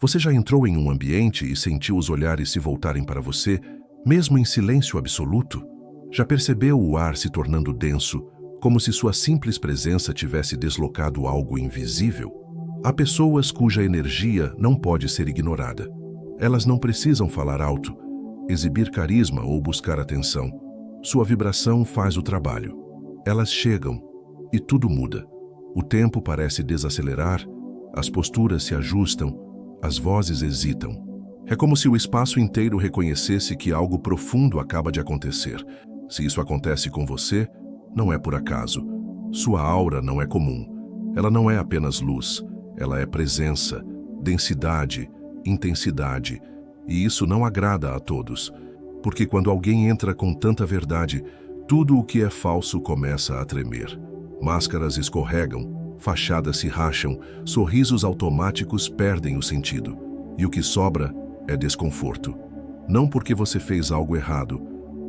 Você já entrou em um ambiente e sentiu os olhares se voltarem para você, mesmo em silêncio absoluto? Já percebeu o ar se tornando denso, como se sua simples presença tivesse deslocado algo invisível? Há pessoas cuja energia não pode ser ignorada. Elas não precisam falar alto, exibir carisma ou buscar atenção. Sua vibração faz o trabalho. Elas chegam e tudo muda. O tempo parece desacelerar, as posturas se ajustam, as vozes hesitam. É como se o espaço inteiro reconhecesse que algo profundo acaba de acontecer. Se isso acontece com você, não é por acaso. Sua aura não é comum. Ela não é apenas luz, ela é presença, densidade, intensidade. E isso não agrada a todos, porque quando alguém entra com tanta verdade, tudo o que é falso começa a tremer. Máscaras escorregam, fachadas se racham, sorrisos automáticos perdem o sentido. E o que sobra é desconforto. Não porque você fez algo errado,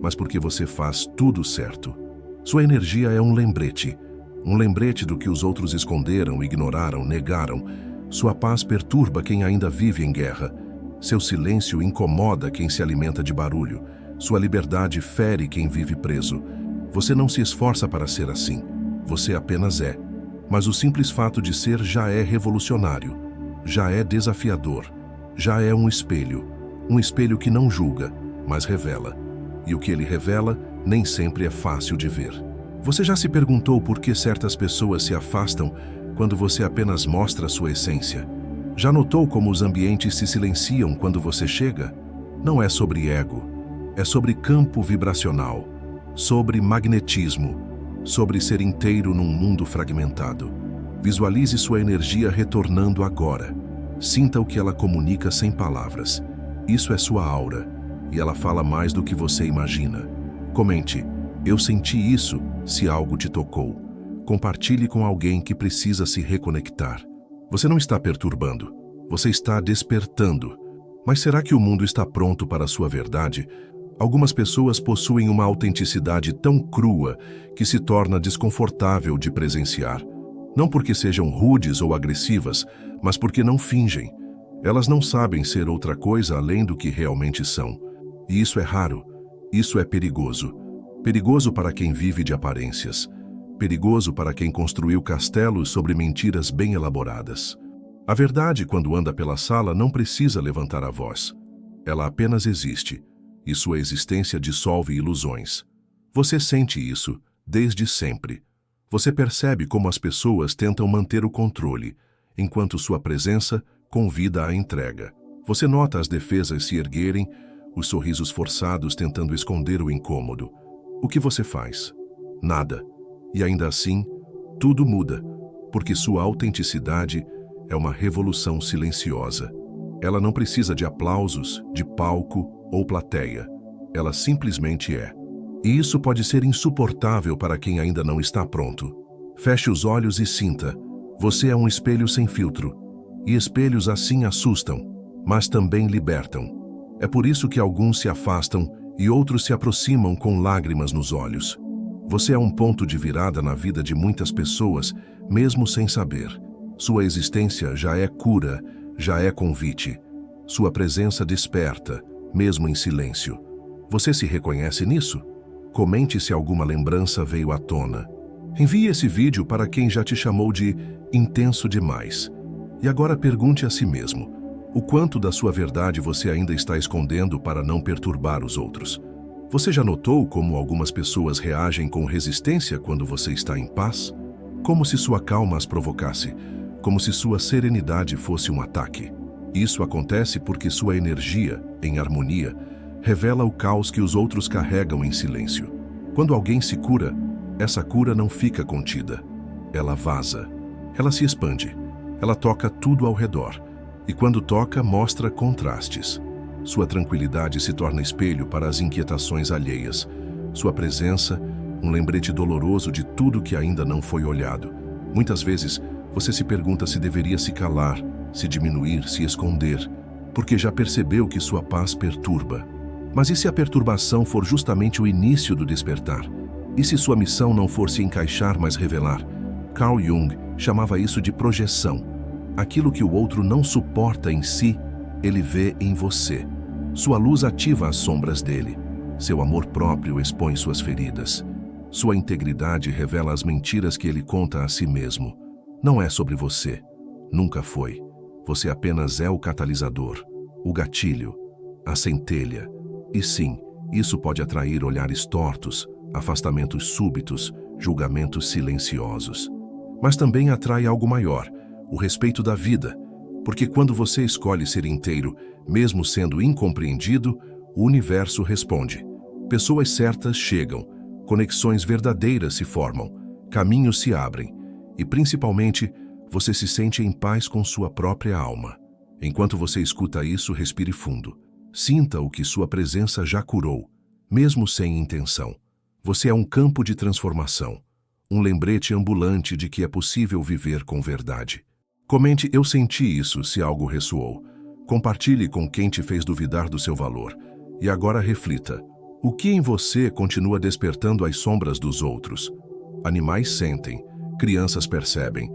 mas porque você faz tudo certo. Sua energia é um lembrete do que os outros esconderam, ignoraram, negaram. Sua paz perturba quem ainda vive em guerra. Seu silêncio incomoda quem se alimenta de barulho. Sua liberdade fere quem vive preso. Você não se esforça para ser assim. Você apenas é. Mas o simples fato de ser já é revolucionário. Já é desafiador. Já é um espelho. Um espelho que não julga, mas revela. E o que ele revela nem sempre é fácil de ver. Você já se perguntou por que certas pessoas se afastam quando você apenas mostra sua essência? Já notou como os ambientes se silenciam quando você chega? Não é sobre ego, é sobre campo vibracional, sobre magnetismo, sobre ser inteiro num mundo fragmentado. Visualize sua energia retornando agora. Sinta o que ela comunica sem palavras. Isso é sua aura, e ela fala mais do que você imagina. Comente, eu senti isso, se algo te tocou. Compartilhe com alguém que precisa se reconectar. Você não está perturbando, você está despertando. Mas será que o mundo está pronto para a sua verdade? Algumas pessoas possuem uma autenticidade tão crua que se torna desconfortável de presenciar. Não porque sejam rudes ou agressivas, mas porque não fingem. Elas não sabem ser outra coisa além do que realmente são. E isso é raro. Isso é perigoso. Perigoso para quem vive de aparências. Perigoso para quem construiu castelos sobre mentiras bem elaboradas. A verdade, quando anda pela sala, não precisa levantar a voz. Ela apenas existe, e sua existência dissolve ilusões. Você sente isso desde sempre. Você percebe como as pessoas tentam manter o controle, enquanto sua presença convida à entrega. Você nota as defesas se erguerem, os sorrisos forçados tentando esconder o incômodo. O que você faz? Nada. E ainda assim, tudo muda, porque sua autenticidade é uma revolução silenciosa. Ela não precisa de aplausos, de palco ou plateia. Ela simplesmente é. E isso pode ser insuportável para quem ainda não está pronto. Feche os olhos e sinta. Você é um espelho sem filtro. E espelhos assim assustam, mas também libertam. É por isso que alguns se afastam e outros se aproximam com lágrimas nos olhos. Você é um ponto de virada na vida de muitas pessoas, mesmo sem saber. Sua existência já é cura, já é convite. Sua presença desperta, mesmo em silêncio. Você se reconhece nisso? Comente se alguma lembrança veio à tona. Envie esse vídeo para quem já te chamou de intenso demais. E agora pergunte a si mesmo, o quanto da sua verdade você ainda está escondendo para não perturbar os outros? Você já notou como algumas pessoas reagem com resistência quando você está em paz? Como se sua calma as provocasse, como se sua serenidade fosse um ataque. Isso acontece porque sua energia, em harmonia, revela o caos que os outros carregam em silêncio. Quando alguém se cura, essa cura não fica contida. Ela vaza. Ela se expande. Ela toca tudo ao redor. E quando toca, mostra contrastes. Sua tranquilidade se torna espelho para as inquietações alheias. Sua presença, um lembrete doloroso de tudo que ainda não foi olhado. Muitas vezes, você se pergunta se deveria se calar, se diminuir, se esconder, porque já percebeu que sua paz perturba. Mas e se a perturbação for justamente o início do despertar? E se sua missão não for se encaixar, mas revelar? Carl Jung chamava isso de projeção. Aquilo que o outro não suporta em si, ele vê em você. Sua luz ativa as sombras dele. Seu amor próprio expõe suas feridas. Sua integridade revela as mentiras que ele conta a si mesmo. Não é sobre você. Nunca foi. Você apenas é o catalisador, o gatilho, a centelha. E sim, isso pode atrair olhares tortos, afastamentos súbitos, julgamentos silenciosos. Mas também atrai algo maior, o respeito da vida. Porque quando você escolhe ser inteiro, mesmo sendo incompreendido, o universo responde. Pessoas certas chegam, conexões verdadeiras se formam, caminhos se abrem e, principalmente, você se sente em paz com sua própria alma. Enquanto você escuta isso, respire fundo. Sinta o que sua presença já curou, mesmo sem intenção. Você é um campo de transformação, um lembrete ambulante de que é possível viver com verdade. Comente "eu senti isso" se algo ressoou. Compartilhe com quem te fez duvidar do seu valor. E agora reflita. O que em você continua despertando as sombras dos outros? Animais sentem, crianças percebem,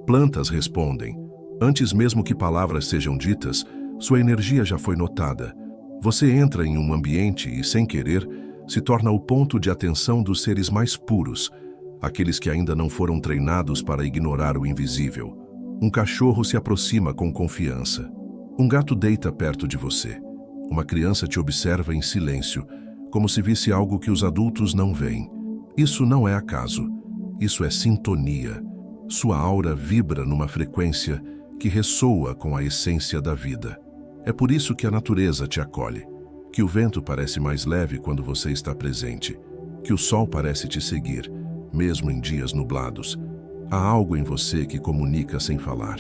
plantas respondem. Antes mesmo que palavras sejam ditas, sua energia já foi notada. Você entra em um ambiente e, sem querer, se torna o ponto de atenção dos seres mais puros, aqueles que ainda não foram treinados para ignorar o invisível. Um cachorro se aproxima com confiança. Um gato deita perto de você. Uma criança te observa em silêncio, como se visse algo que os adultos não veem. Isso não é acaso. Isso é sintonia. Sua aura vibra numa frequência que ressoa com a essência da vida. É por isso que a natureza te acolhe, que o vento parece mais leve quando você está presente, que o sol parece te seguir, mesmo em dias nublados. Há algo em você que comunica sem falar,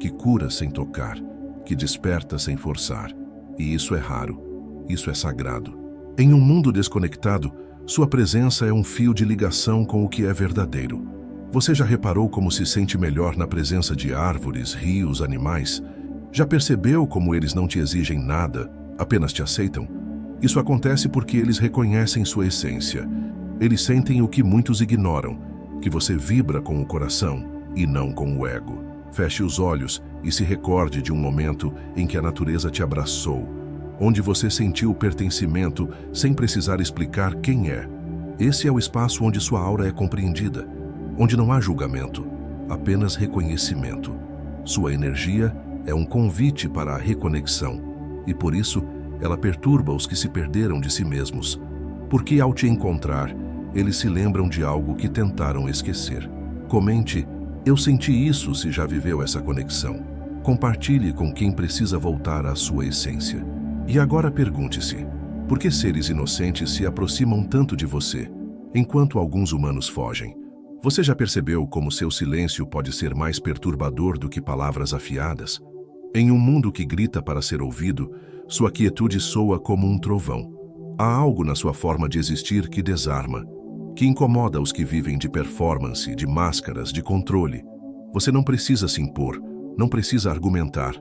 que cura sem tocar, que desperta sem forçar. E isso é raro, isso é sagrado. Em um mundo desconectado, sua presença é um fio de ligação com o que é verdadeiro. Você já reparou como se sente melhor na presença de árvores, rios, animais? Já percebeu como eles não te exigem nada, apenas te aceitam? Isso acontece porque eles reconhecem sua essência. Eles sentem o que muitos ignoram, que você vibra com o coração e não com o ego. Feche os olhos e se recorde de um momento em que a natureza te abraçou, onde você sentiu o pertencimento sem precisar explicar quem é. Esse é o espaço onde sua aura é compreendida, onde não há julgamento, apenas reconhecimento. Sua energia é um convite para a reconexão, e por isso ela perturba os que se perderam de si mesmos, porque ao te encontrar, eles se lembram de algo que tentaram esquecer. Comente "eu senti isso" se já viveu essa conexão. Compartilhe com quem precisa voltar à sua essência. E agora pergunte-se, por que seres inocentes se aproximam tanto de você, enquanto alguns humanos fogem? Você já percebeu como seu silêncio pode ser mais perturbador do que palavras afiadas? Em um mundo que grita para ser ouvido, sua quietude soa como um trovão. Há algo na sua forma de existir que desarma, que incomoda os que vivem de performance, de máscaras, de controle. Você não precisa se impor, não precisa argumentar,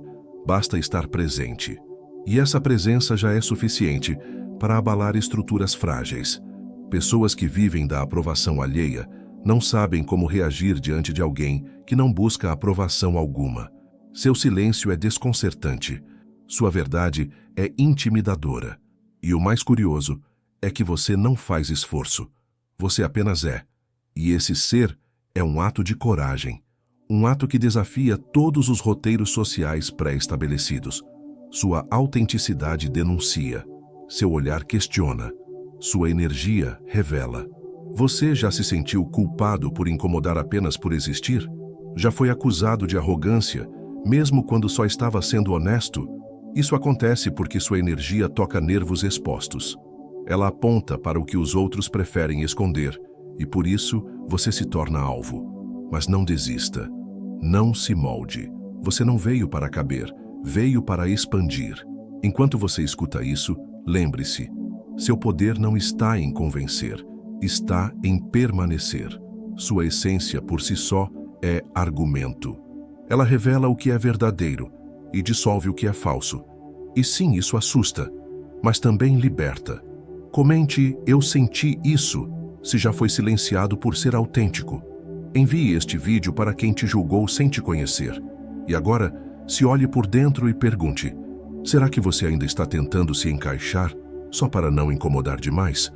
basta estar presente. E essa presença já é suficiente para abalar estruturas frágeis. Pessoas que vivem da aprovação alheia não sabem como reagir diante de alguém que não busca aprovação alguma. Seu silêncio é desconcertante. Sua verdade é intimidadora. E o mais curioso é que você não faz esforço. Você apenas é. E esse ser é um ato de coragem. Um ato que desafia todos os roteiros sociais pré-estabelecidos. Sua autenticidade denuncia. Seu olhar questiona. Sua energia revela. Você já se sentiu culpado por incomodar apenas por existir? Já foi acusado de arrogância, mesmo quando só estava sendo honesto? Isso acontece porque sua energia toca nervos expostos. Ela aponta para o que os outros preferem esconder, e por isso você se torna alvo. Mas não desista. Não se molde. Você não veio para caber, veio para expandir. Enquanto você escuta isso, lembre-se, seu poder não está em convencer, está em permanecer. Sua essência por si só é argumento. Ela revela o que é verdadeiro e dissolve o que é falso. E sim, isso assusta, mas também liberta. Comente "eu senti isso" se já foi silenciado por ser autêntico. Envie este vídeo para quem te julgou sem te conhecer. E agora, se olhe por dentro e pergunte: será que você ainda está tentando se encaixar só para não incomodar demais?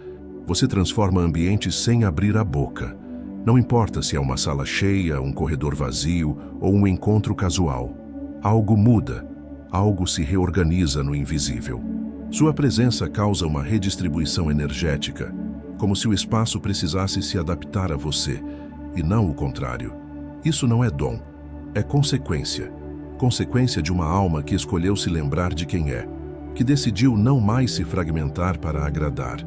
Você transforma ambientes sem abrir a boca. Não importa se é uma sala cheia, um corredor vazio ou um encontro casual. Algo muda, algo se reorganiza no invisível. Sua presença causa uma redistribuição energética, como se o espaço precisasse se adaptar a você, e não o contrário. Isso não é dom, é consequência. Consequência de uma alma que escolheu se lembrar de quem é, que decidiu não mais se fragmentar para agradar,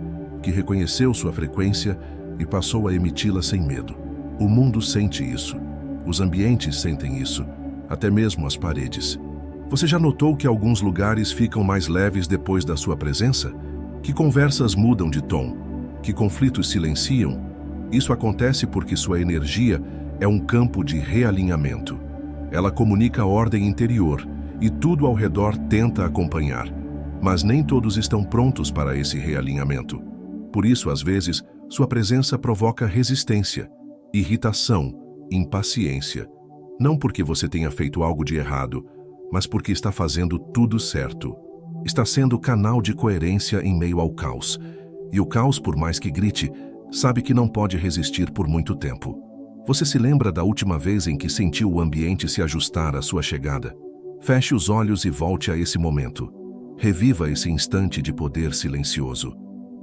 que reconheceu sua frequência e passou a emiti-la sem medo. O mundo sente isso. Os ambientes sentem isso. Até mesmo as paredes. Você já notou que alguns lugares ficam mais leves depois da sua presença? Que conversas mudam de tom? Que conflitos silenciam? Isso acontece porque sua energia é um campo de realinhamento. Ela comunica a ordem interior e tudo ao redor tenta acompanhar. Mas nem todos estão prontos para esse realinhamento. Por isso, às vezes, sua presença provoca resistência, irritação, impaciência. Não porque você tenha feito algo de errado, mas porque está fazendo tudo certo. Está sendo canal de coerência em meio ao caos. E o caos, por mais que grite, sabe que não pode resistir por muito tempo. Você se lembra da última vez em que sentiu o ambiente se ajustar à sua chegada? Feche os olhos e volte a esse momento. Reviva esse instante de poder silencioso.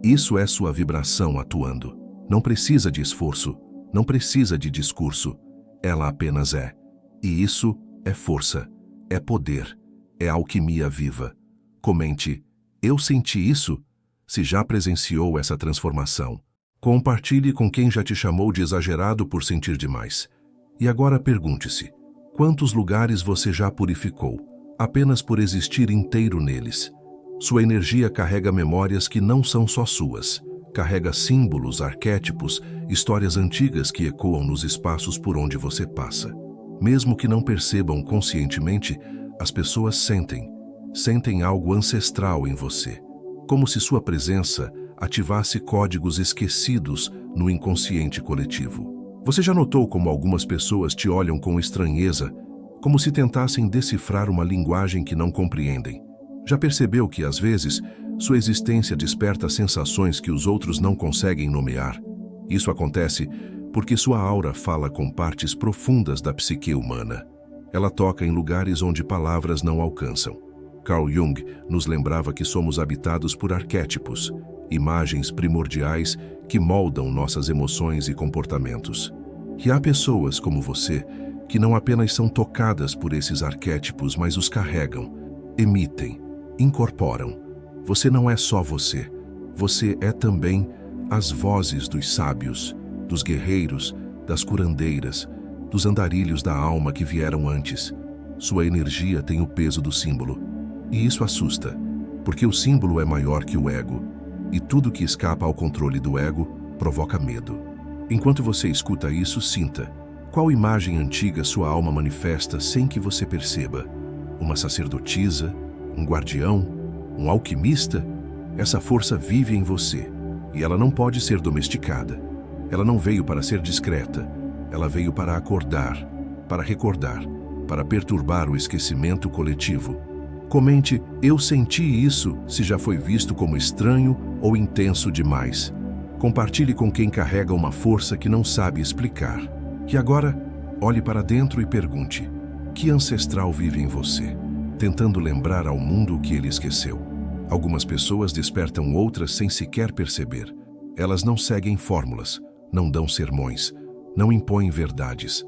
Isso é sua vibração atuando. Não precisa de esforço, não precisa de discurso. Ela apenas é. E isso é força, é poder, é alquimia viva. Comente: eu senti isso? Se já presenciou essa transformação. Compartilhe com quem já te chamou de exagerado por sentir demais. E agora pergunte-se: quantos lugares você já purificou, apenas por existir inteiro neles? Sua energia carrega memórias que não são só suas. Carrega símbolos, arquétipos, histórias antigas que ecoam nos espaços por onde você passa. Mesmo que não percebam conscientemente, as pessoas sentem algo ancestral em você, como se sua presença ativasse códigos esquecidos no inconsciente coletivo. Você já notou como algumas pessoas te olham com estranheza, como se tentassem decifrar uma linguagem que não compreendem? Já percebeu que, às vezes, sua existência desperta sensações que os outros não conseguem nomear? Isso acontece porque sua aura fala com partes profundas da psique humana. Ela toca em lugares onde palavras não alcançam. Carl Jung nos lembrava que somos habitados por arquétipos, imagens primordiais que moldam nossas emoções e comportamentos. E há pessoas como você que não apenas são tocadas por esses arquétipos, mas os carregam, emitem, incorporam. Você não é só você. Você é também as vozes dos sábios, dos guerreiros, das curandeiras, dos andarilhos da alma que vieram antes. Sua energia tem o peso do símbolo. E isso assusta, porque o símbolo é maior que o ego. E tudo que escapa ao controle do ego provoca medo. Enquanto você escuta isso, sinta: qual imagem antiga sua alma manifesta sem que você perceba? Uma sacerdotisa? Um guardião? Um alquimista? Essa força vive em você, e ela não pode ser domesticada. Ela não veio para ser discreta. Ela veio para acordar, para recordar, para perturbar o esquecimento coletivo. Comente: eu senti isso, se já foi visto como estranho ou intenso demais. Compartilhe com quem carrega uma força que não sabe explicar. E agora, olhe para dentro e pergunte: que ancestral vive em você? Tentando lembrar ao mundo o que ele esqueceu. Algumas pessoas despertam outras sem sequer perceber. Elas não seguem fórmulas, não dão sermões, não impõem verdades.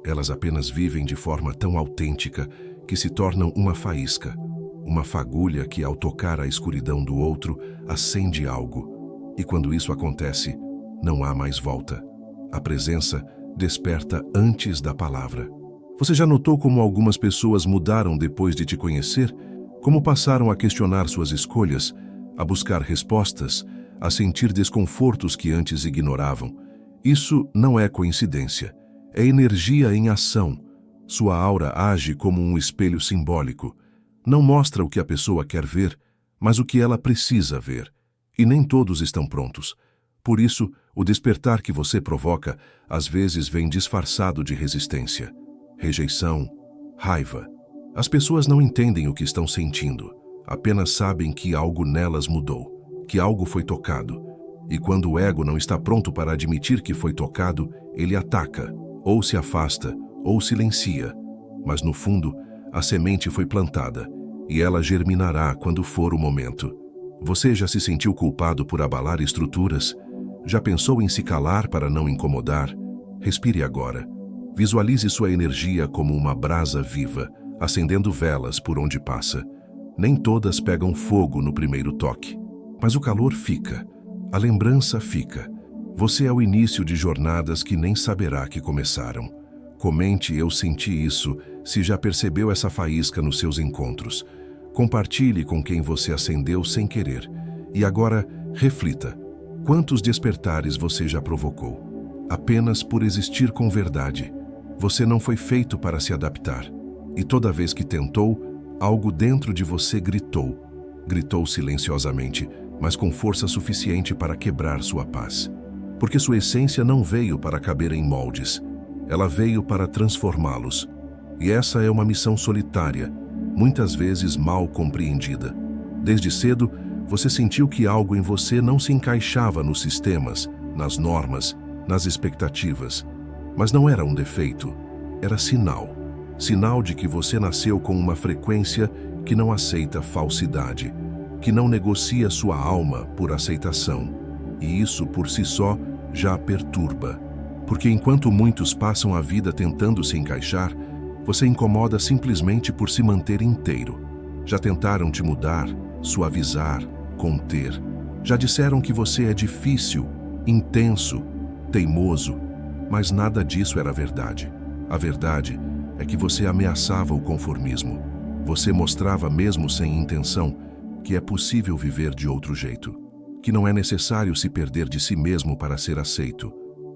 Elas apenas vivem de forma tão autêntica que se tornam uma faísca, uma fagulha que, ao tocar a escuridão do outro, acende algo. E quando isso acontece, não há mais volta. A presença desperta antes da palavra. Você já notou como algumas pessoas mudaram depois de te conhecer? Como passaram a questionar suas escolhas, a buscar respostas, a sentir desconfortos que antes ignoravam? Isso não é coincidência. É energia em ação. Sua aura age como um espelho simbólico. Não mostra o que a pessoa quer ver, mas o que ela precisa ver. E nem todos estão prontos. Por isso, o despertar que você provoca, às vezes vem disfarçado de resistência, rejeição, Raiva. As pessoas não entendem o que estão sentindo, apenas sabem que algo nelas mudou, que algo foi tocado. E quando o ego não está pronto para admitir que foi tocado, ele ataca, ou se afasta, ou silencia. Mas no fundo, a semente foi plantada, e ela germinará quando for o momento. Você já se sentiu culpado por abalar estruturas? Já pensou em se calar para não incomodar? Respire agora. Visualize sua energia como uma brasa viva, acendendo velas por onde passa. Nem todas pegam fogo no primeiro toque, mas o calor fica, a lembrança fica. Você é o início de jornadas que nem saberá que começaram. Comente "Eu senti isso" se já percebeu essa faísca nos seus encontros. Compartilhe com quem você acendeu sem querer. E agora, reflita. Quantos despertares você já provocou? Apenas por existir com verdade. Você não foi feito para se adaptar. E toda vez que tentou, algo dentro de você gritou. Gritou silenciosamente, mas com força suficiente para quebrar sua paz. Porque sua essência não veio para caber em moldes. Ela veio para transformá-los. E essa é uma missão solitária, muitas vezes mal compreendida. Desde cedo, você sentiu que algo em você não se encaixava nos sistemas, nas normas, nas expectativas. Mas não era um defeito, era sinal. Sinal de que você nasceu com uma frequência que não aceita falsidade, que não negocia sua alma por aceitação. E isso, por si só, já a perturba. Porque enquanto muitos passam a vida tentando se encaixar, você incomoda simplesmente por se manter inteiro. Já tentaram te mudar, suavizar, conter. Já disseram que você é difícil, intenso, teimoso, mas nada disso era verdade. A verdade é que você ameaçava o conformismo. Você mostrava, mesmo sem intenção, que é possível viver de outro jeito, que não é necessário se perder de si mesmo para ser aceito.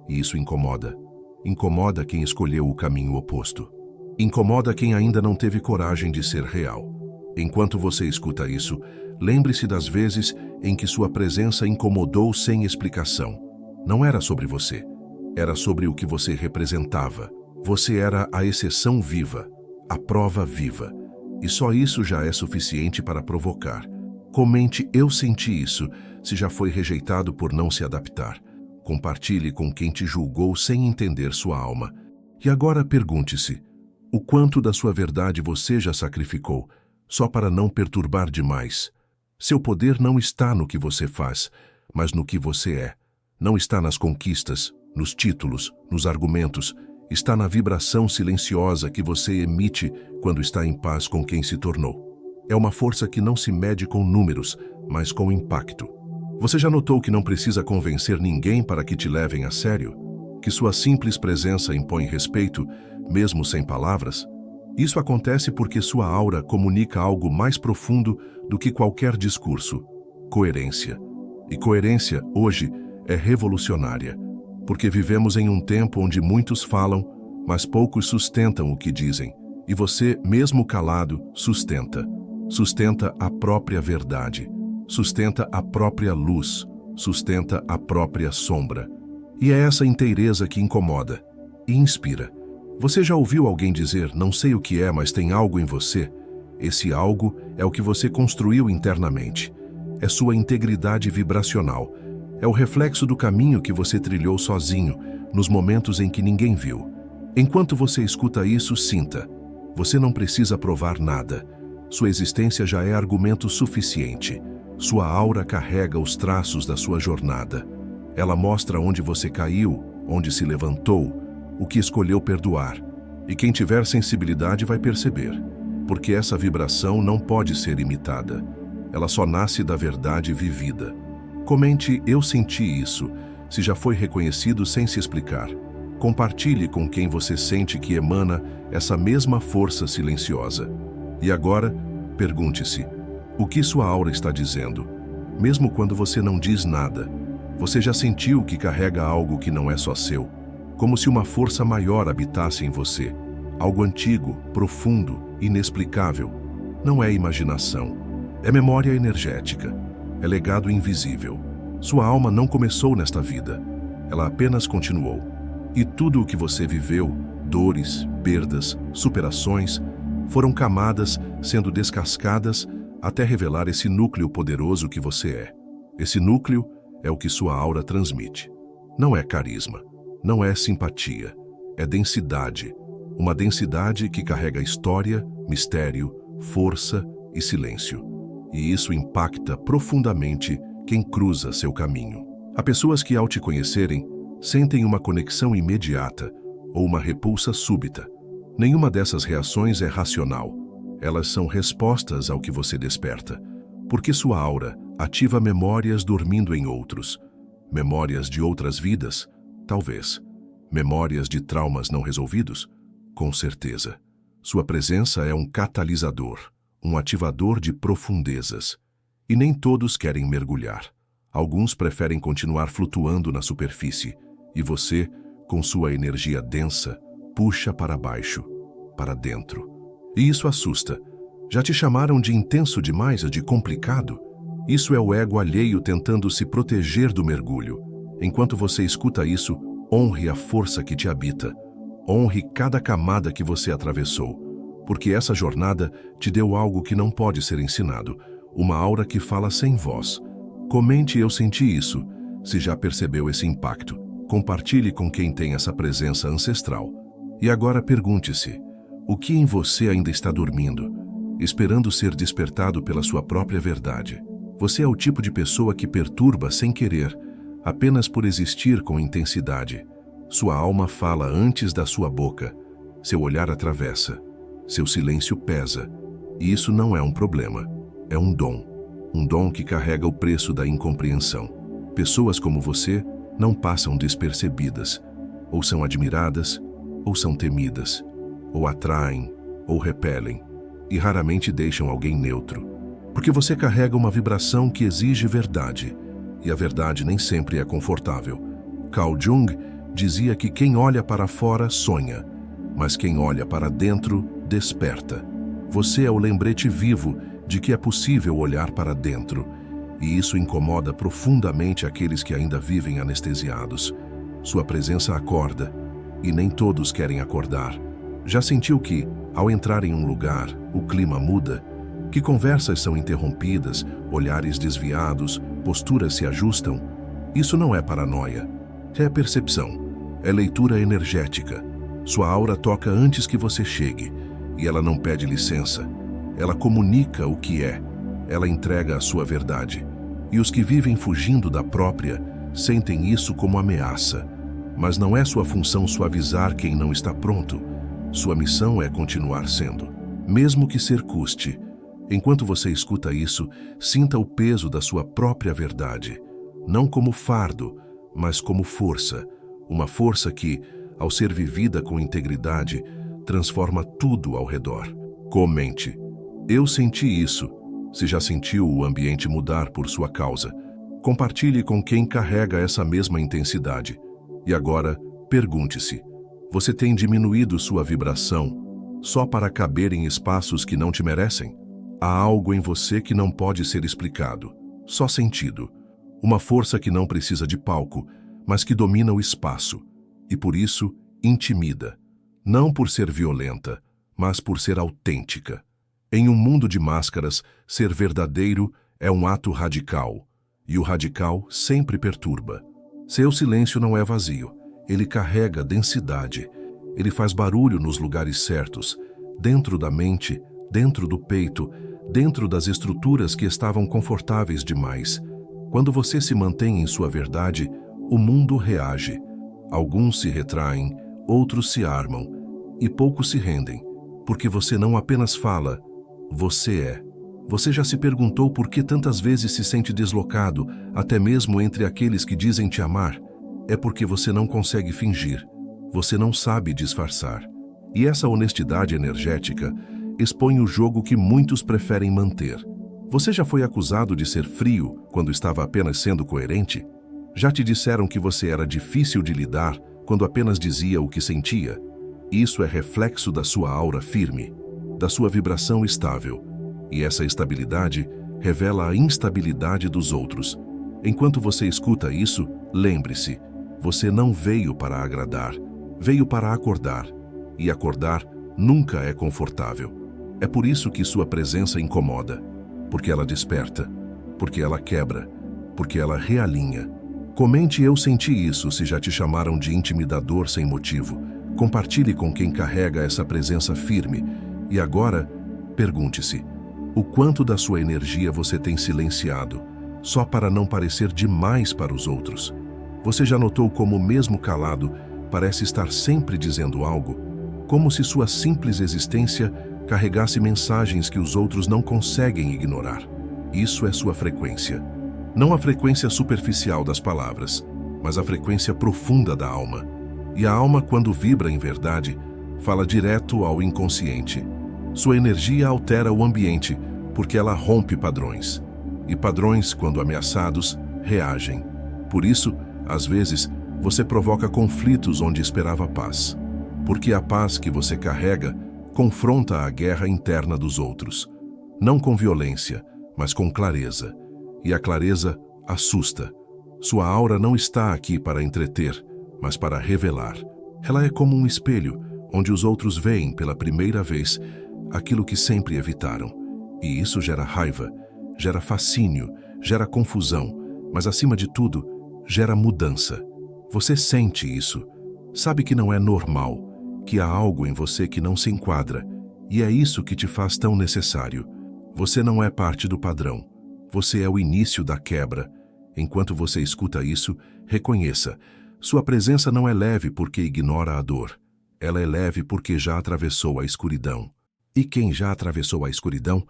E isso incomoda. Incomoda quem escolheu o caminho oposto. Incomoda quem ainda não teve coragem de ser real. Enquanto você escuta isso, lembre-se das vezes em que sua presença incomodou sem explicação. Não era sobre você. Era sobre o que você representava. Você era a exceção viva, a prova viva. E só isso já é suficiente para provocar. Comente "Eu senti isso" se já foi rejeitado por não se adaptar. Compartilhe com quem te julgou sem entender sua alma. E agora pergunte-se, o quanto da sua verdade você já sacrificou, só para não perturbar demais? Seu poder não está no que você faz, mas no que você é. Não está nas conquistas, nos títulos, nos argumentos. Está na vibração silenciosa que você emite quando está em paz com quem se tornou. É uma força que não se mede com números, mas com impacto. Você já notou que não precisa convencer ninguém para que te levem a sério? Que sua simples presença impõe respeito, mesmo sem palavras? Isso acontece porque sua aura comunica algo mais profundo do que qualquer discurso: coerência. E coerência, hoje, é revolucionária, porque vivemos em um tempo onde muitos falam, mas poucos sustentam o que dizem. E você, mesmo calado, sustenta. Sustenta a própria verdade. Sustenta a própria luz. Sustenta a própria sombra. E é essa inteireza que incomoda e inspira. Você já ouviu alguém dizer, não sei o que é, mas tem algo em você? Esse algo é o que você construiu internamente. É sua integridade vibracional. É o reflexo do caminho que você trilhou sozinho, nos momentos em que ninguém viu. Enquanto você escuta isso, sinta. Você não precisa provar nada. Sua existência já é argumento suficiente. Sua aura carrega os traços da sua jornada. Ela mostra onde você caiu, onde se levantou, o que escolheu perdoar. E quem tiver sensibilidade vai perceber, porque essa vibração não pode ser imitada. Ela só nasce da verdade vivida. Comente "Eu senti isso" se já foi reconhecido sem se explicar. Compartilhe com quem você sente que emana essa mesma força silenciosa. E agora, pergunte-se, o que sua aura está dizendo? Mesmo quando você não diz nada, você já sentiu que carrega algo que não é só seu? Como se uma força maior habitasse em você. Algo antigo, profundo, inexplicável. Não é imaginação. É memória energética. É legado invisível. Sua alma não começou nesta vida. Ela apenas continuou. E tudo o que você viveu, dores, perdas, superações, Foram camadas sendo descascadas até revelar esse núcleo poderoso que você é. Esse núcleo é o que sua aura transmite. Não é carisma, não é simpatia, é densidade. Uma densidade que carrega história, mistério, força e silêncio. E isso impacta profundamente quem cruza seu caminho. Há pessoas que, ao te conhecerem, sentem uma conexão imediata ou uma repulsa súbita. Nenhuma dessas reações é racional. Elas são respostas ao que você desperta, porque sua aura ativa memórias dormindo em outros. Memórias de outras vidas? Talvez. Memórias de traumas não resolvidos? Com certeza. Sua presença é um catalisador, um ativador de profundezas. E nem todos querem mergulhar. Alguns preferem continuar flutuando na superfície, e você, com sua energia densa, puxa para baixo, para dentro. E isso assusta. Já te chamaram de intenso demais, de complicado? Isso é o ego alheio tentando se proteger do mergulho. Enquanto você escuta isso, honre a força que te habita. Honre cada camada que você atravessou, porque essa jornada te deu algo que não pode ser ensinado, uma aura que fala sem voz. Comente "eu senti isso", se já percebeu esse impacto. Compartilhe com quem tem essa presença ancestral. E agora pergunte-se, o que em você ainda está dormindo, esperando ser despertado pela sua própria verdade? Você é o tipo de pessoa que perturba sem querer, apenas por existir com intensidade. Sua alma fala antes da sua boca, seu olhar atravessa, seu silêncio pesa. E isso não é um problema, é um dom que carrega o preço da incompreensão. Pessoas como você não passam despercebidas, ou são admiradas, ou são temidas, ou atraem, ou repelem, e raramente deixam alguém neutro. Porque você carrega uma vibração que exige verdade, e a verdade nem sempre é confortável. Carl Jung dizia que quem olha para fora sonha, mas quem olha para dentro desperta. Você é o lembrete vivo de que é possível olhar para dentro, e isso incomoda profundamente aqueles que ainda vivem anestesiados. Sua presença acorda, e nem todos querem acordar. Já sentiu que, ao entrar em um lugar, o clima muda? Que conversas são interrompidas, olhares desviados, posturas se ajustam? Isso não é paranoia, é percepção, é leitura energética. Sua aura toca antes que você chegue, e ela não pede licença. Ela comunica o que é, ela entrega a sua verdade. E os que vivem fugindo da própria sentem isso como ameaça. Mas não é sua função suavizar quem não está pronto. Sua missão é continuar sendo, mesmo que ser custe. Enquanto você escuta isso, sinta o peso da sua própria verdade. Não como fardo, mas como força. Uma força que, ao ser vivida com integridade, transforma tudo ao redor. Comente. Eu senti isso. Se já sentiu o ambiente mudar por sua causa, compartilhe com quem carrega essa mesma intensidade. E agora, pergunte-se, você tem diminuído sua vibração só para caber em espaços que não te merecem? Há algo em você que não pode ser explicado, só sentido. Uma força que não precisa de palco, mas que domina o espaço. E por isso, intimida. Não por ser violenta, mas por ser autêntica. Em um mundo de máscaras, ser verdadeiro é um ato radical. E o radical sempre perturba. Seu silêncio não é vazio. Ele carrega densidade. Ele faz barulho nos lugares certos, dentro da mente, dentro do peito, dentro das estruturas que estavam confortáveis demais. Quando você se mantém em sua verdade, o mundo reage. Alguns se retraem, outros se armam, e poucos se rendem, porque você não apenas fala, você é. Você já se perguntou por que tantas vezes se sente deslocado, até mesmo entre aqueles que dizem te amar? É porque você não consegue fingir, você não sabe disfarçar. E essa honestidade energética expõe o jogo que muitos preferem manter. Você já foi acusado de ser frio quando estava apenas sendo coerente? Já te disseram que você era difícil de lidar quando apenas dizia o que sentia? Isso é reflexo da sua aura firme, da sua vibração estável. E essa estabilidade revela a instabilidade dos outros. Enquanto você escuta isso, lembre-se, você não veio para agradar, veio para acordar. E acordar nunca é confortável. É por isso que sua presença incomoda, porque ela desperta, porque ela quebra, porque ela realinha. Comente "Eu senti isso" se já te chamaram de intimidador sem motivo. Compartilhe com quem carrega essa presença firme. E agora, pergunte-se: o quanto da sua energia você tem silenciado, só para não parecer demais para os outros? Você já notou como, mesmo calado, parece estar sempre dizendo algo? Como se sua simples existência carregasse mensagens que os outros não conseguem ignorar. Isso é sua frequência. Não a frequência superficial das palavras, mas a frequência profunda da alma. E a alma, quando vibra em verdade, fala direto ao inconsciente. Sua energia altera o ambiente, porque ela rompe padrões. E padrões, quando ameaçados, reagem. Por isso, às vezes, você provoca conflitos onde esperava paz. Porque a paz que você carrega confronta a guerra interna dos outros. Não com violência, mas com clareza. E a clareza assusta. Sua aura não está aqui para entreter, mas para revelar. Ela é como um espelho, onde os outros veem pela primeira vez aquilo que sempre evitaram. E isso gera raiva, gera fascínio, gera confusão, mas acima de tudo, gera mudança. Você sente isso, sabe que não é normal, que há algo em você que não se enquadra, e é isso que te faz tão necessário. Você não é parte do padrão. Você é o início da quebra. Enquanto você escuta isso, reconheça: sua presença não é leve porque ignora a dor. Ela é leve porque já atravessou a escuridão. E quem já atravessou a escuridão,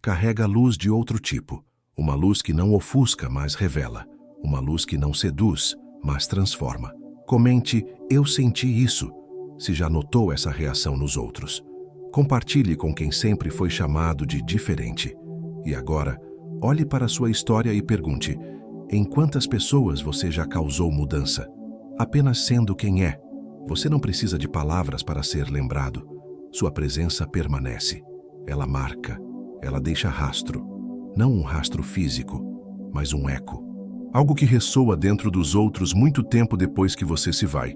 carrega a luz de outro tipo. Uma luz que não ofusca, mas revela. Uma luz que não seduz, mas transforma. Comente "Eu senti isso" se já notou essa reação nos outros. Compartilhe com quem sempre foi chamado de diferente. E agora, olhe para sua história e pergunte: em quantas pessoas você já causou mudança? Apenas sendo quem é. Você não precisa de palavras para ser lembrado. Sua presença permanece. Ela marca. Ela deixa rastro. Não um rastro físico, mas um eco. Algo que ressoa dentro dos outros muito tempo depois que você se vai.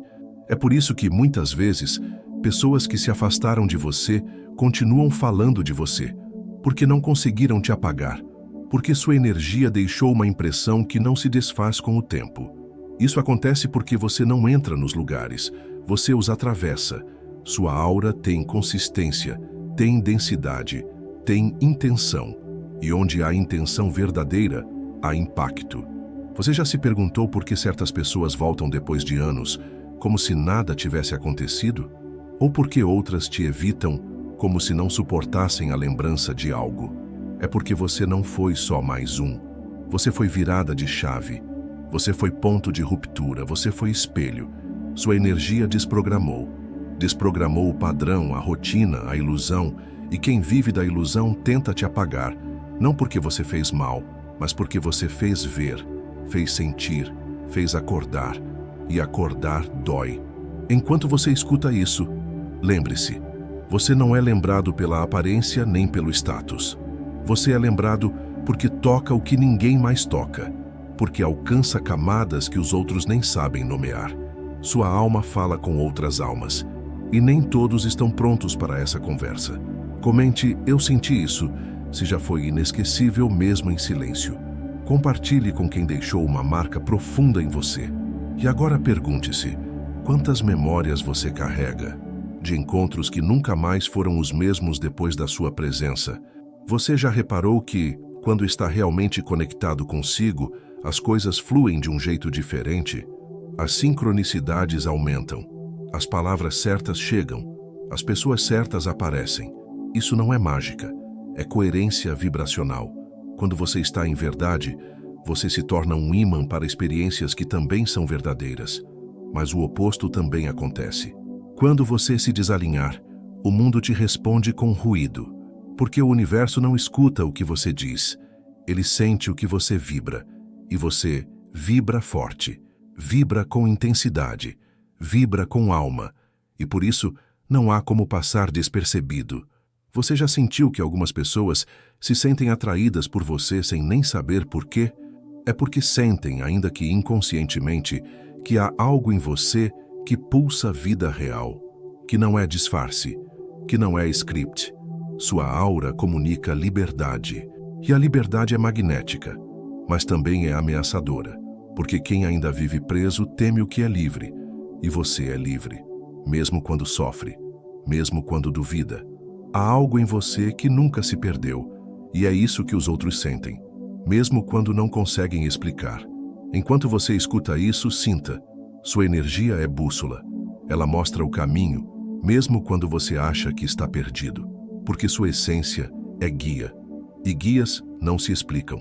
É por isso que, muitas vezes, pessoas que se afastaram de você continuam falando de você, porque não conseguiram te apagar, porque sua energia deixou uma impressão que não se desfaz com o tempo. Isso acontece porque você não entra nos lugares, você os atravessa. Sua aura tem consistência, tem densidade, tem intenção. E onde há intenção verdadeira, há impacto. Você já se perguntou por que certas pessoas voltam depois de anos, como se nada tivesse acontecido? Ou por que outras te evitam, como se não suportassem a lembrança de algo? É porque você não foi só mais um. Você foi virada de chave. Você foi ponto de ruptura, você foi espelho. Sua energia desprogramou. Desprogramou o padrão, a rotina, a ilusão, e quem vive da ilusão tenta te apagar, não porque você fez mal, mas porque você fez ver, fez sentir, fez acordar. E acordar dói. Enquanto você escuta isso, lembre-se: você não é lembrado pela aparência nem pelo status. Você é lembrado porque toca o que ninguém mais toca, porque alcança camadas que os outros nem sabem nomear. Sua alma fala com outras almas, e nem todos estão prontos para essa conversa. Comente "Eu senti isso" se já foi inesquecível mesmo em silêncio. Compartilhe com quem deixou uma marca profunda em você. E agora pergunte-se: quantas memórias você carrega? De encontros que nunca mais foram os mesmos depois da sua presença. Você já reparou que, quando está realmente conectado consigo, as coisas fluem de um jeito diferente? As sincronicidades aumentam. As palavras certas chegam. As pessoas certas aparecem. Isso não é mágica. É coerência vibracional. Quando você está em verdade, você se torna um ímã para experiências que também são verdadeiras. Mas o oposto também acontece. Quando você se desalinhar, o mundo te responde com ruído, porque o universo não escuta o que você diz. Ele sente o que você vibra, e você vibra forte, vibra com intensidade, vibra com alma, e por isso não há como passar despercebido. Você já sentiu que algumas pessoas se sentem atraídas por você sem nem saber por quê? É porque sentem, ainda que inconscientemente, que há algo em você que pulsa vida real, que não é disfarce, que não é script. Sua aura comunica liberdade. E a liberdade é magnética, mas também é ameaçadora, porque quem ainda vive preso teme o que é livre. E você é livre, mesmo quando sofre, mesmo quando duvida. Há algo em você que nunca se perdeu, e é isso que os outros sentem, mesmo quando não conseguem explicar. Enquanto você escuta isso, sinta. Sua energia é bússola. Ela mostra o caminho, mesmo quando você acha que está perdido, porque sua essência é guia. E guias não se explicam,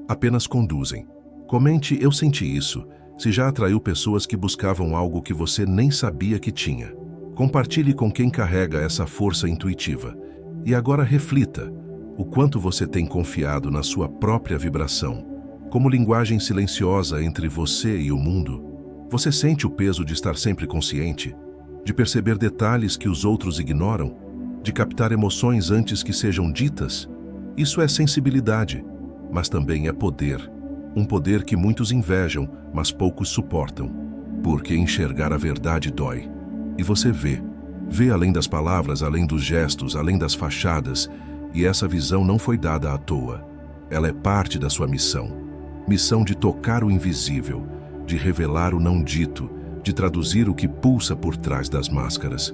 apenas conduzem. Comente "eu senti isso", se já atraiu pessoas que buscavam algo que você nem sabia que tinha. Compartilhe com quem carrega essa força intuitiva. E agora reflita o quanto você tem confiado na sua própria vibração. Como linguagem silenciosa entre você e o mundo, você sente o peso de estar sempre consciente, de perceber detalhes que os outros ignoram, de captar emoções antes que sejam ditas? Isso é sensibilidade, mas também é poder. Um poder que muitos invejam, mas poucos suportam. Porque enxergar a verdade dói. E você vê além das palavras, além dos gestos, além das fachadas, e essa visão não foi dada à toa. Ela é parte da sua missão. Missão de tocar o invisível, de revelar o não dito, de traduzir o que pulsa por trás das máscaras.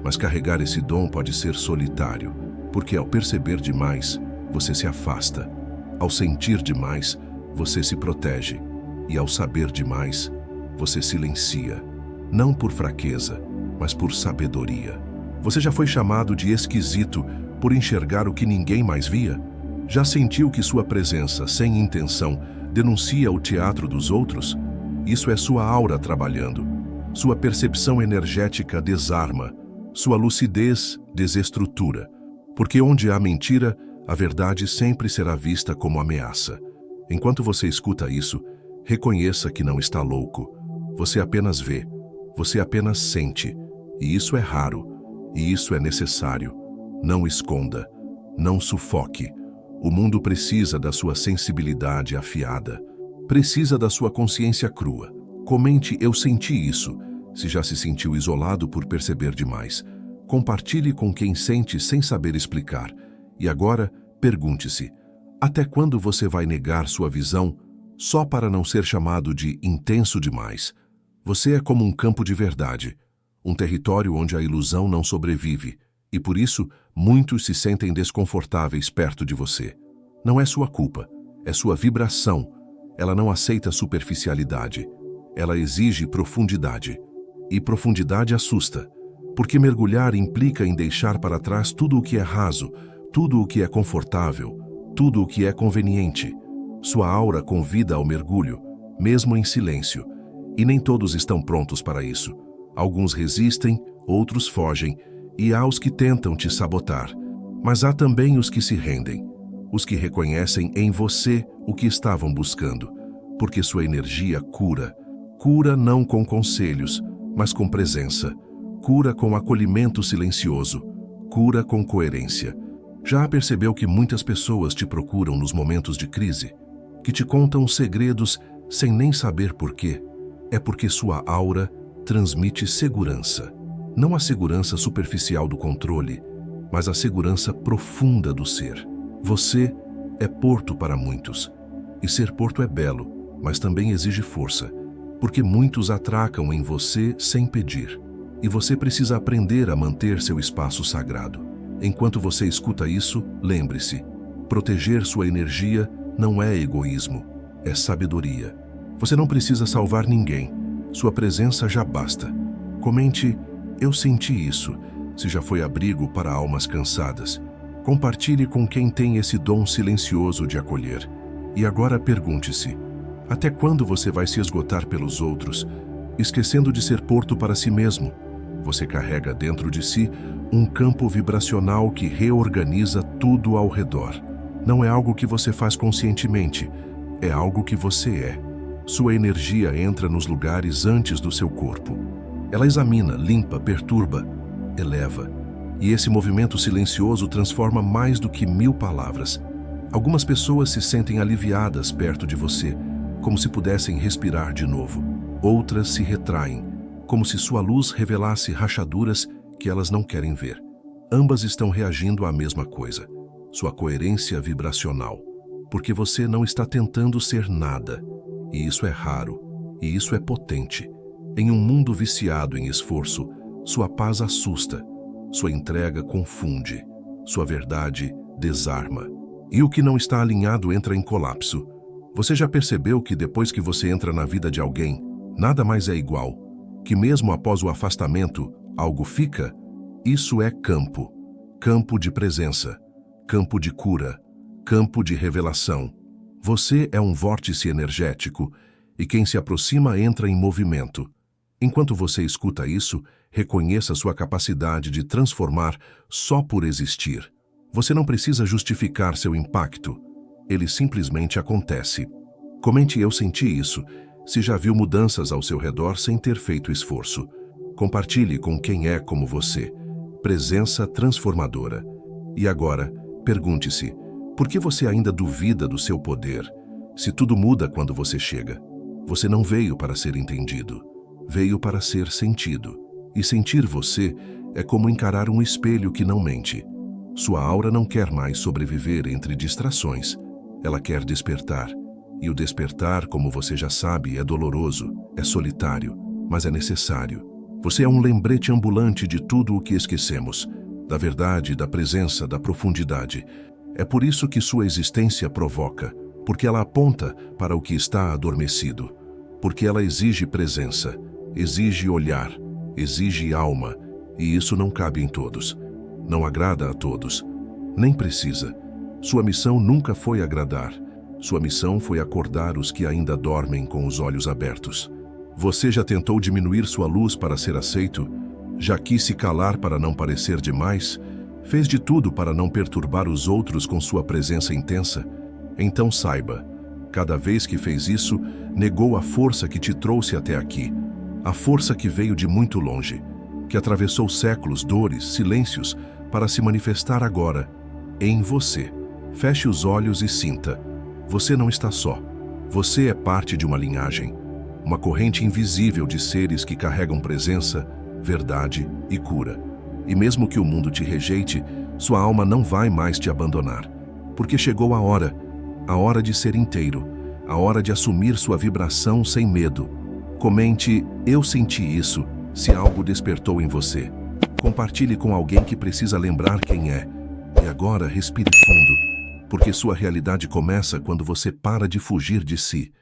Mas carregar esse dom pode ser solitário, porque ao perceber demais, você se afasta. Ao sentir demais, você se protege. E ao saber demais, você silencia. Não por fraqueza, mas por sabedoria. Você já foi chamado de esquisito por enxergar o que ninguém mais via? Já sentiu que sua presença, sem intenção, denuncia o teatro dos outros? Isso é sua aura trabalhando. Sua percepção energética desarma. Sua lucidez desestrutura. Porque onde há mentira, a verdade sempre será vista como ameaça. Enquanto você escuta isso, reconheça que não está louco. Você apenas vê. Você apenas sente. E isso é raro. E isso é necessário. Não esconda. Não sufoque. O mundo precisa da sua sensibilidade afiada. Precisa da sua consciência crua. Comente "eu senti isso", se já se sentiu isolado por perceber demais. Compartilhe com quem sente sem saber explicar. E agora, pergunte-se: até quando você vai negar sua visão só para não ser chamado de intenso demais? Você é como um campo de verdade, um território onde a ilusão não sobrevive, e por isso muitos se sentem desconfortáveis perto de você. Não é sua culpa, é sua vibração. Ela não aceita superficialidade. Ela exige profundidade. E profundidade assusta, porque mergulhar implica em deixar para trás tudo o que é raso, tudo o que é confortável, tudo o que é conveniente. Sua aura convida ao mergulho, mesmo em silêncio. E nem todos estão prontos para isso. Alguns resistem, outros fogem, e há os que tentam te sabotar. Mas há também os que se rendem, os que reconhecem em você o que estavam buscando, porque sua energia cura. Cura não com conselhos, mas com presença. Cura com acolhimento silencioso. Cura com coerência. Já percebeu que muitas pessoas te procuram nos momentos de crise? Que te contam segredos sem nem saber por quê? É porque sua aura transmite segurança. Não a segurança superficial do controle, mas a segurança profunda do ser. Você é porto para muitos. E ser porto é belo, mas também exige força, porque muitos atracam em você sem pedir. E você precisa aprender a manter seu espaço sagrado. Enquanto você escuta isso, lembre-se: proteger sua energia não é egoísmo, é sabedoria. Você não precisa salvar ninguém. Sua presença já basta. Comente "eu senti isso", se já foi abrigo para almas cansadas. Compartilhe com quem tem esse dom silencioso de acolher. E agora pergunte-se: até quando você vai se esgotar pelos outros, esquecendo de ser porto para si mesmo? Você carrega dentro de si um campo vibracional que reorganiza tudo ao redor. Não é algo que você faz conscientemente, é algo que você é. Sua energia entra nos lugares antes do seu corpo. Ela examina, limpa, perturba, eleva. E esse movimento silencioso transforma mais do que 1000 palavras. Algumas pessoas se sentem aliviadas perto de você, como se pudessem respirar de novo. Outras se retraem, como se sua luz revelasse rachaduras que elas não querem ver. ambas estão reagindo à mesma coisa, sua coerência vibracional, porque você não está tentando ser nada, e isso é raro, e isso é potente. Em um mundo viciado em esforço, sua paz assusta, sua entrega confunde, sua verdade desarma. E o que não está alinhado entra em colapso. Você já percebeu que depois que você entra na vida de alguém, nada mais é igual? Que mesmo após o afastamento, algo fica? Isso é campo. Campo de presença. Campo de cura. Campo de revelação. Você é um vórtice energético e quem se aproxima entra em movimento. Enquanto você escuta isso, reconheça sua capacidade de transformar só por existir. Você não precisa justificar seu impacto. Ele simplesmente acontece. Comente "eu senti isso", se já viu mudanças ao seu redor sem ter feito esforço. Compartilhe com quem é como você. Presença transformadora. E agora, pergunte-se, por que você ainda duvida do seu poder? Se tudo muda quando você chega. Você não veio para ser entendido. Veio para ser sentido. E sentir você é como encarar um espelho que não mente. Sua aura não quer mais sobreviver entre distrações. Ela quer despertar. E o despertar, como você já sabe, é doloroso, é solitário, mas é necessário. Você é um lembrete ambulante de tudo o que esquecemos, da verdade, da presença, da profundidade. É por isso que sua existência provoca, porque ela aponta para o que está adormecido, porque ela exige presença, exige olhar, exige alma, e isso não cabe em todos. Não agrada a todos. Nem precisa. Sua missão nunca foi agradar. Sua missão foi acordar os que ainda dormem com os olhos abertos. Você já tentou diminuir sua luz para ser aceito? Já quis se calar para não parecer demais? Fez de tudo para não perturbar os outros com sua presença intensa? Então saiba, cada vez que fez isso, negou a força que te trouxe até aqui. A força que veio de muito longe, que atravessou séculos, dores, silêncios, para se manifestar agora, em você. Feche os olhos e sinta. Você não está só. Você é parte de uma linhagem, uma corrente invisível de seres que carregam presença, verdade e cura. E mesmo que o mundo te rejeite, sua alma não vai mais te abandonar, porque chegou a hora de ser inteiro, a hora de assumir sua vibração sem medo. Comente "eu senti isso", se algo despertou em você. Compartilhe com alguém que precisa lembrar quem é. E agora respire fundo, porque sua realidade começa quando você para de fugir de si.